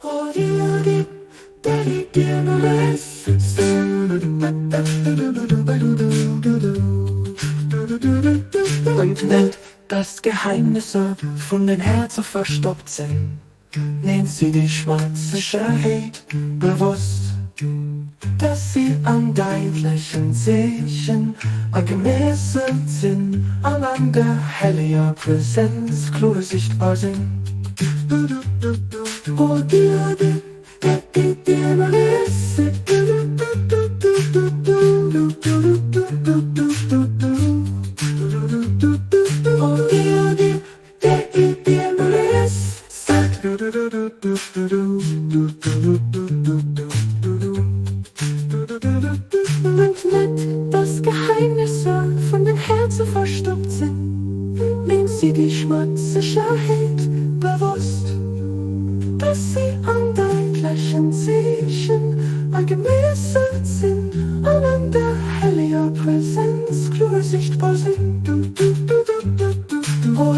Und nennt, dass Geheimnisse von den Herzen verstopft sind, nennt sie die Schmutzigkeit bewusst, dass sie an dein Lächeln sehen, gemessen sind, an der heiligen Präsenz klar sichtbar sind. Oh, dass Geheimnisse von den Herzen verstopft sind, nimmt sie die Schmutzigkeit bewusst, dass sie an dein Lächeln sehen, gemessen sind, an der heiligen Präsenz klar sichtbar sind. Oh,